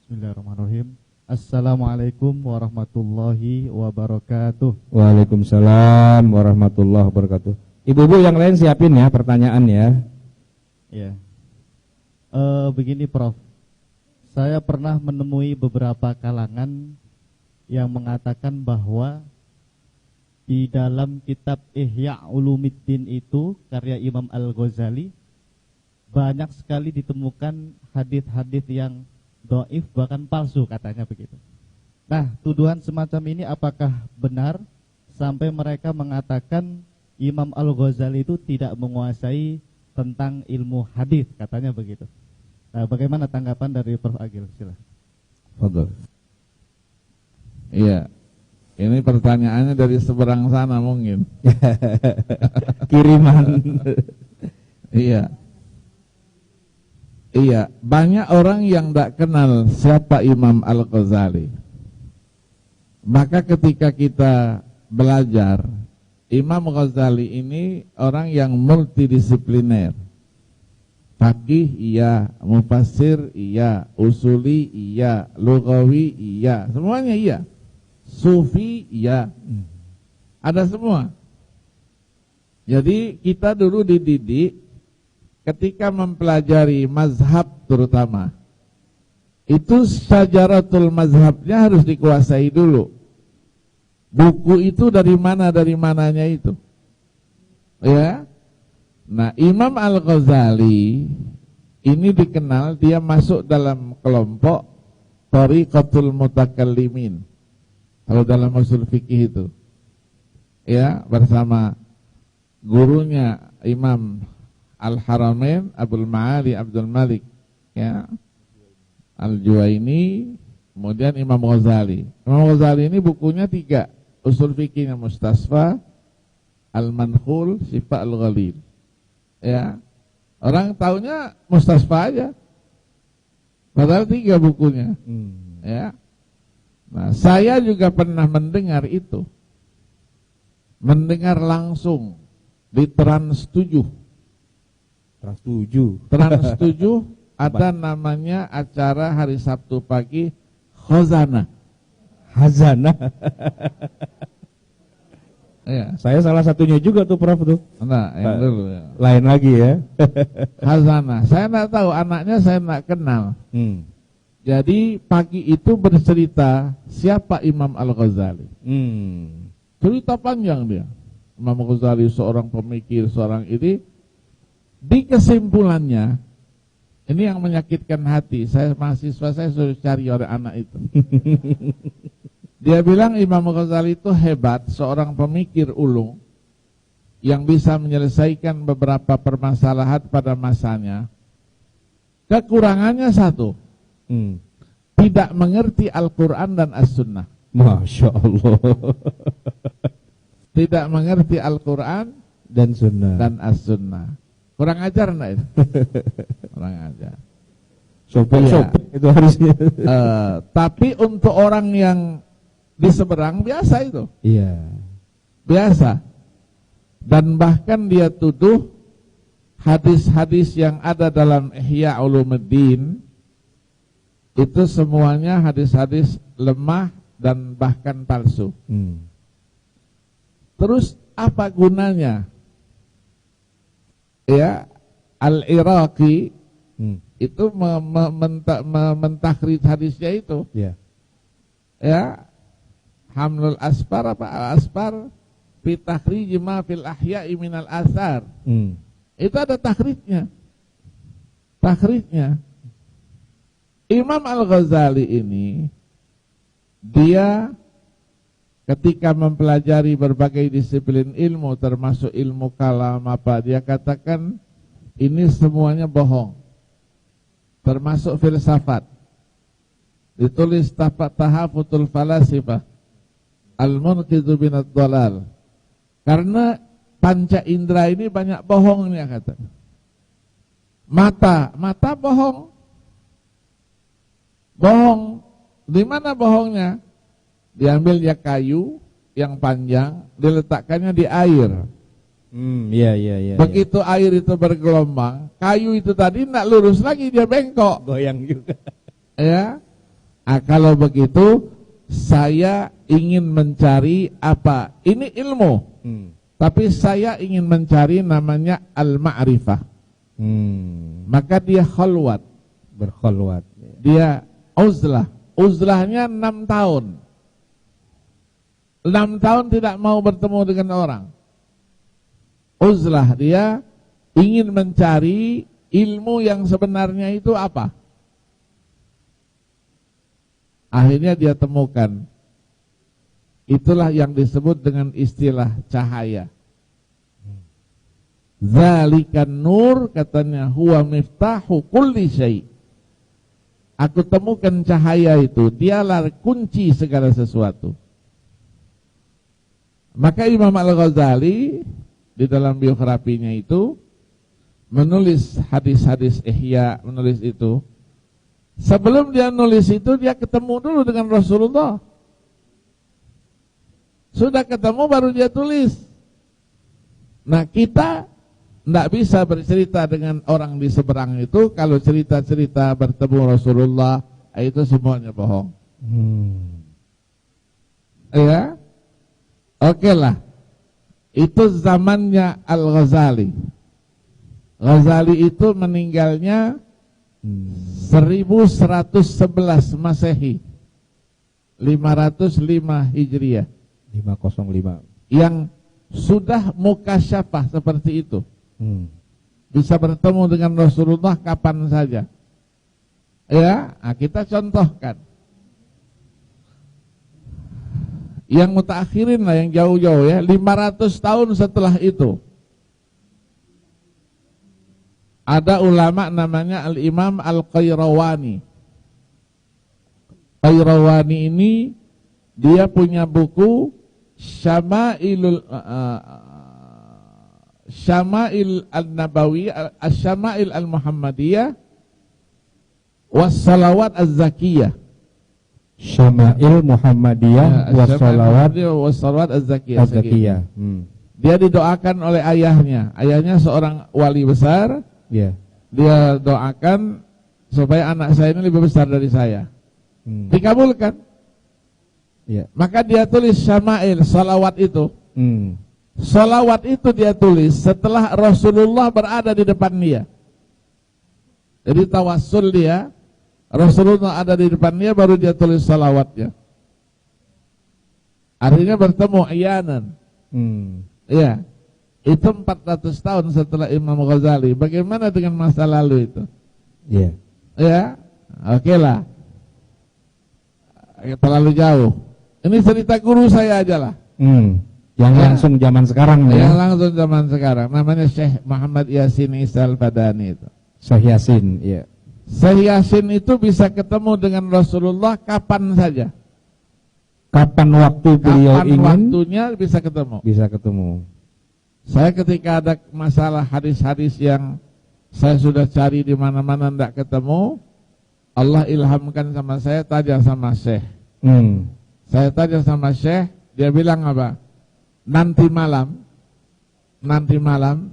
Bismillahirrahmanirrahim. Assalamualaikum warahmatullahi wabarakatuh. Waalaikumsalam warahmatullahi wabarakatuh. Ibu-ibu yang lain siapin ya pertanyaan ya. Ya. Begini Prof. Saya pernah menemui beberapa kalangan yang mengatakan bahwa di dalam kitab Ihya Ulumuddin itu karya Imam Al-Ghazali banyak sekali ditemukan hadis-hadis yang dhaif bahkan palsu katanya begitu. Nah, tuduhan semacam ini apakah benar sampai mereka mengatakan Imam Al-Ghazali itu tidak menguasai tentang ilmu hadis katanya begitu. Nah, bagaimana tanggapan dari Prof. Agil? Silakan. Fadhol. Iya. Ini pertanyaannya dari seberang sana mungkin. Kiriman. Iya. Iya, banyak orang yang tidak kenal siapa Imam Al-Ghazali. Maka ketika kita belajar, Imam Ghazali ini orang yang multidisipliner. Faqih iya, mufassir iya, usuli iya, lughawi iya, semuanya iya. Sufi iya. Ada semua. Jadi kita dulu dididik ketika mempelajari mazhab terutama, itu syajaratul mazhabnya harus dikuasai dulu. Buku itu dari mananya itu. Ya. Nah, Imam Al-Ghazali ini dikenal dia masuk dalam kelompok Thariqatul Mutakallimin. Kalau dalam usul fikih itu. Ya, bersama gurunya Imam Al-Haramain Abdul Ma'ali Abdul Malik, ya, Al-Juwaini, kemudian Imam Ghazali. Imam Ghazali ini bukunya 3, usul fikihnya Mustasfa, Al-Mankhul, Syifa Al-Ghalil. Ya, orang taunya Mustasfa aja, padahal 3 bukunya. Ya, nah saya juga pernah mendengar itu, mendengar langsung di Trans 7. Trans 7 ada namanya acara hari Sabtu pagi Khazanah. Ya. Saya salah satunya juga tuh Prof tuh. Nah, yang dulu ya. Lain lagi ya. Khazanah. Saya enggak tahu, anaknya saya enggak kenal. Jadi pagi itu bercerita siapa Imam Al-Ghazali. Cerita panjang dia. Imam Ghazali seorang pemikir, seorang ini. Di kesimpulannya, ini yang menyakitkan hati. Saya mahasiswa saya suruh cari oleh anak itu. Dia bilang Imam Ghazali itu hebat, seorang pemikir ulung yang bisa menyelesaikan beberapa permasalahan pada masanya. Kekurangannya satu, tidak mengerti Al-Quran dan As-Sunnah. Masya Allah. Tidak mengerti Al-Quran dan As-Sunnah. Kurang ajar enggak itu? Kurang ajar. Sopan itu harusnya. Tapi untuk orang yang di seberang biasa itu. Iya. Biasa. Dan bahkan dia tuduh hadis-hadis yang ada dalam Ihya Ulumuddin itu semuanya hadis-hadis lemah dan bahkan palsu. Terus apa gunanya? Ya, Al-Iraqi itu mentakhrij hadisnya itu. Ya, Hamlul Asfar apa Al-Asfar fi takhrij ma fil ahya'i minal athar. Itu ada takhrijnya. Imam Al-Ghazali ini dia ketika mempelajari berbagai disiplin ilmu termasuk ilmu kalam apa, dia katakan ini semuanya bohong, termasuk filsafat. Ditulis Tahafutul Falasifah Al-Munqidhu binad Dhalal. Karena panca indera ini banyak bohongnya kata. Mata bohong. Di mana bohongnya? Diambil ya kayu yang panjang, diletakkannya di air. Iya. Begitu air itu bergelombang, kayu itu tadi tidak lurus lagi, dia bengkok. Goyang juga. Ya, Kalau begitu saya ingin mencari apa? Ini ilmu. Tapi saya ingin mencari namanya al-ma'rifah. Maka dia khalwat, Berkhalwat. dia uzlah. Uzlahnya 6 tahun. 6 tahun tidak mau bertemu dengan orang. Uzlah, dia ingin mencari ilmu yang sebenarnya itu apa. Akhirnya dia temukan. Itulah yang disebut dengan istilah cahaya. Zalikan nur, katanya, huwa miftahu kulli syai'. Aku temukan cahaya itu, dialah kunci segala sesuatu. Maka Imam Al-Ghazali di dalam biografinya itu menulis hadis-hadis Ihya, menulis itu. Sebelum dia nulis itu, dia ketemu dulu dengan Rasulullah. Sudah ketemu baru dia tulis. Nah, kita tidak bisa bercerita dengan orang di seberang itu. Kalau cerita-cerita bertemu Rasulullah, itu semuanya bohong. Ya, oke lah. Itu zamannya Al-Ghazali. Ghazali itu meninggalnya 1111 Masehi, 505 Hijriah. 505. Yang sudah mukasyafah seperti itu. Bisa bertemu dengan Rasulullah kapan saja. Ya, nah kita contohkan. Yang mutakhirin lah, yang jauh-jauh ya, 500 tahun setelah itu. Ada ulama namanya Al-Imam Al-Qayrawani. Qayrawani ini dia punya buku Syama'il Al-Nabawi, Syama'il Al-Muhammadiyah, Was-Salawat Az-Zakiyah. Syama'il Muhammadiyah Was-Salawat Az-Zakiyah. Dia didoakan oleh ayahnya. Ayahnya seorang wali besar. Dia doakan supaya anak saya ini lebih besar dari saya. Dikabulkan. Maka dia tulis Syama'il, salawat itu. Salawat itu dia tulis setelah Rasulullah berada di depan dia. Jadi tawassul dia, Rasulullah ada di depan dia, baru dia tulis salawatnya. Artinya bertemu iyanan. Ya, itu 400 tahun setelah Imam Ghazali. Bagaimana dengan masa lalu itu? Ya, oke lah. Terlalu jauh. Ini cerita guru saya aja lah. Yang langsung zaman sekarang ya. Yang langsung zaman sekarang. Namanya Syekh Muhammad Yasin Isa Al-Badani itu. Syekh Yasin, ya. Syekh Yasin itu bisa ketemu dengan Rasulullah kapan saja. Kapan waktu beliau ingin, waktunya bisa ketemu. Bisa ketemu. Saya ketika ada masalah hadis-hadis yang saya sudah cari di mana-mana tidak ketemu, Allah ilhamkan sama saya, tanya sama Syekh. Saya tanya sama Syekh, dia bilang apa? Nanti malam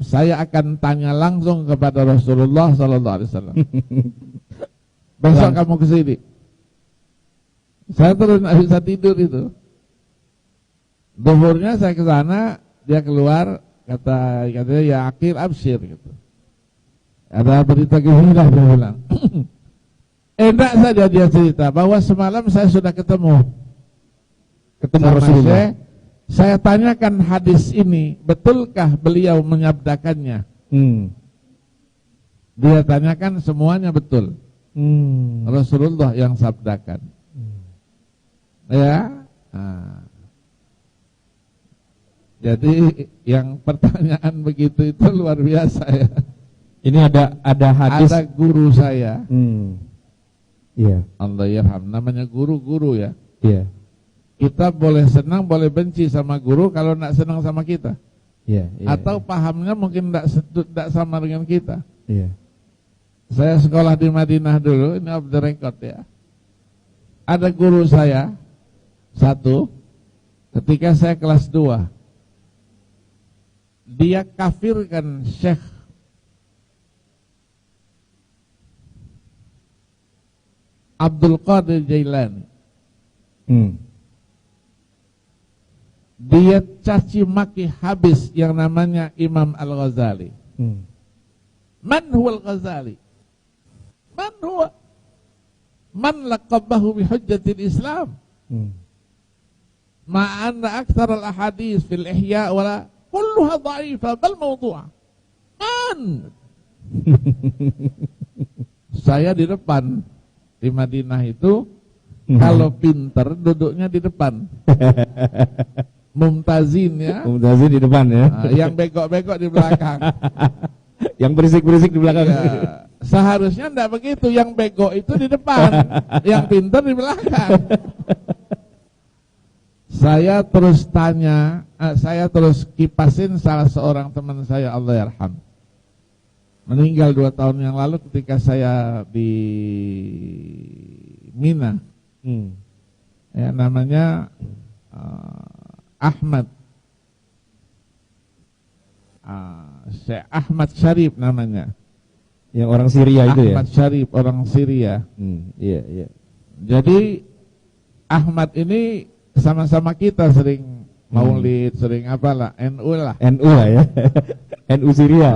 saya akan tanya langsung kepada Rasulullah sallallahu alaihi wasallam. Besok kamu ke sini. Saya terus tidak bisa tidur itu. Duhurnya saya ke sana, dia keluar, katanya ya akhir absyir gitu. Ada berita gembira, dia bilang. Enak saja dia cerita bahwa semalam saya sudah ketemu Rasulullah. Saya tanyakan hadis ini, betulkah beliau menyabdakannya? Dia tanyakan, semuanya betul. Rasulullah yang sabdakan. Ya. Nah. Jadi yang pertanyaan begitu itu luar biasa ya. Ini ada hadis. Ada guru saya. Iya. Allah yarham, namanya guru-guru ya. Iya. Kita boleh senang, boleh benci sama guru kalau tidak senang sama kita. Iya. Atau pahamnya mungkin tidak sama dengan kita. Iya. Saya sekolah di Madinah dulu, ini off the record ya. Ada guru saya satu, ketika saya kelas 2, dia kafirkan Abdul Qadir Jailani. Dia caci maki habis yang namanya Imam Al-Ghazali. Man huwa Al-Ghazali? Man huwa? Man laqabahu bihujjatil Islam? Ma'anna akthar al-ahadis fil ihya wala kulluha dha'ifah bal mawdu'ah. Man? Saya di depan di Madinah itu kalau pinter duduknya di depan. Mumtazin ya. Mumtazin di depan ya. Nah, yang bego-bego di belakang. Yang berisik-berisik di belakang. Ya, seharusnya enggak begitu. Yang bego itu di depan, yang pinter di belakang. Saya terus tanya, saya terus kipasin salah seorang teman saya, Allah yarham. Meninggal 2 tahun yang lalu ketika saya di Mina. Ya, namanya Ahmad. Syekh Ahmad Syarif namanya. Yang orang Syria itu ya? Ahmad Syarif, orang Syria. Iya, iya. Jadi Ahmad ini sama-sama kita sering maulid, sering apalah, NU lah. NU lah ya. NU Syria.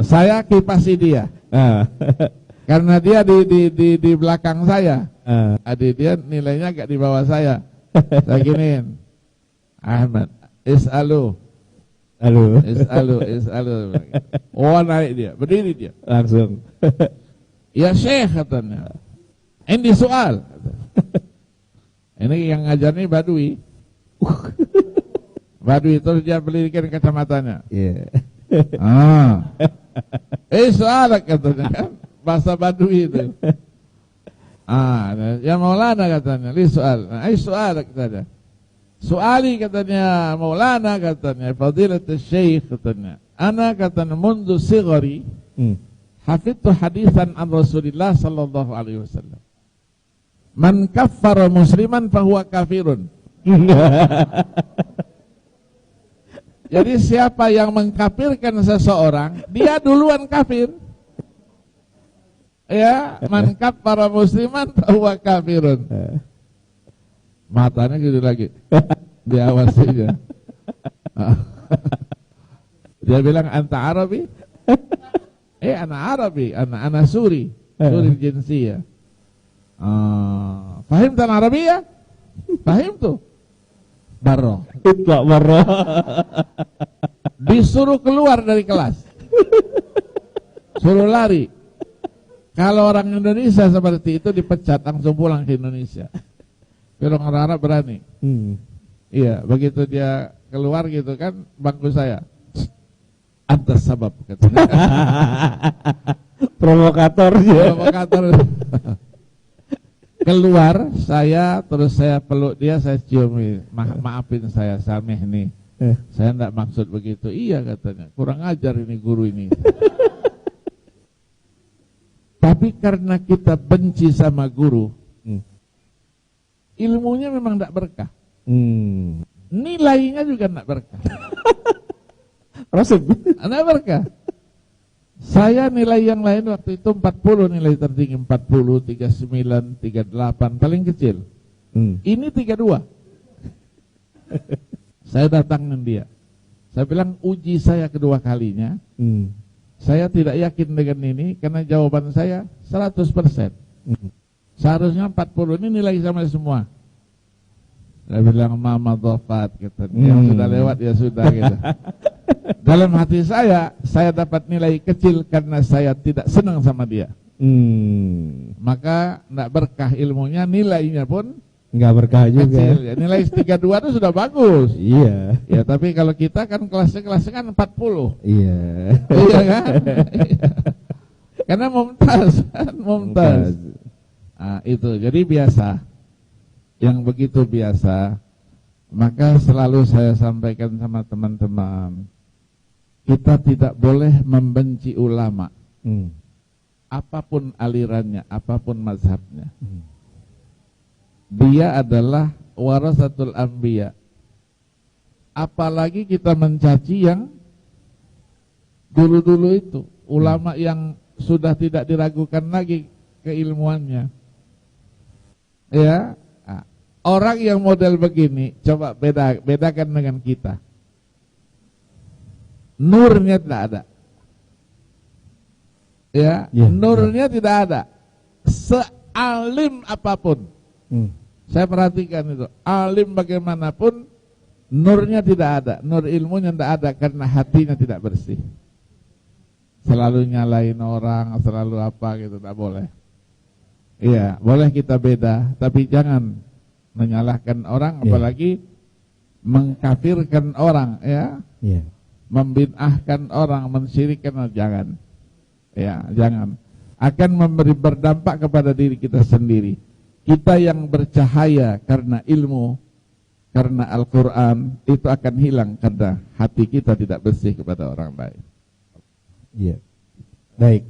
Saya kipasi dia. Karena dia di belakang saya. Adik dia nilainya agak di bawah saya. Saya giniin. Ahmad, is'alu. Is'alu. Oh, naik dia, berdiri dia. Langsung. Ya Syekh katanya. Ini soal. Ini yang ngajar nih Badui. Badui terus dia belikan kacamatanya. Iya. Soal katanya kan. Bahasa Badui itu. Ya Maulana katanya, li soal. Soal katanya. Soali katanya Maulana katanya, Fadilat Syekh katanya. Ana katanya mundu sighari hafidtu hadisan an Rasulillah sallallahu alaihi wasallam. Man kaffara musliman fahuwa kafirun. Jadi siapa yang mengkafirkan seseorang, dia duluan kafir. Ya, man kaffara musliman fahuwa kafirun. Matanya gitu lagi. Diawasinya. Dia bilang anta Arabi? Ana Arabi, ana Suri, Suri jinsiyah. Fahim tan Arabiyah? Fahim tuh. Barroh. Itlaq barroh. Disuruh keluar dari kelas. Suruh lari. Kalau orang Indonesia seperti itu dipecat langsung pulang ke Indonesia. Pero orang Arab berani. Iya, begitu dia keluar gitu kan, bangku saya. Atas sabab katanya. Provokator ya. Provokator. Keluar saya, terus saya peluk dia, saya cium. Maafin saya, sameh nih. Saya enggak maksud begitu. Iya katanya, kurang ajar ini guru ini. Tapi karena kita benci sama guru, ilmunya memang tidak berkah. Nilainya juga tidak berkah. Rasul Tidak berkah. Saya nilai yang lain waktu itu 40 nilai tertinggi, 40, 39, 38 paling kecil. Ini 32. Saya datangin dia. Saya bilang uji saya kedua kalinya. Saya tidak yakin dengan ini karena jawaban saya 100%. Seharusnya 40 ini nilai sama semua. Saya bilang mama dhafat gitu. Yang sudah lewat ya sudah gitu. Dalam hati saya dapat nilai kecil karena saya tidak senang sama dia. Maka enggak berkah ilmunya, nilainya pun enggak berkah juga. Kecil, ya. Nilai 32 itu sudah bagus. Iya. Ya, tapi kalau kita kan kelasnya kan 40. Iya. Iya kan? Karena mumtaz. Itu. Jadi biasa. Yang begitu biasa. Maka selalu saya sampaikan sama teman-teman, kita tidak boleh membenci ulama. Apapun alirannya, apapun mazhabnya. Dia adalah warasatul anbiya. Apalagi kita mencaci yang dulu-dulu itu, ulama yang sudah tidak diragukan lagi keilmuannya. Ya, nah, orang yang model begini coba bedakan dengan kita. Nurnya tidak ada. Ya, nurnya tidak ada. Sealim apapun. Saya perhatikan itu, alim bagaimanapun nurnya tidak ada, nur ilmunya tidak ada karena hatinya tidak bersih. Selalu nyalain orang, selalu apa gitu, tak boleh. Iya, boleh kita beda, tapi jangan menyalahkan orang, apalagi mengkafirkan orang, ya. Membid'ahkan orang, mensyirikkan, jangan. Ya, jangan. Akan memberi berdampak kepada diri kita sendiri. Kita yang bercahaya karena ilmu, karena Al-Quran, itu akan hilang karena hati kita tidak bersih kepada orang lain. Iya. Baik.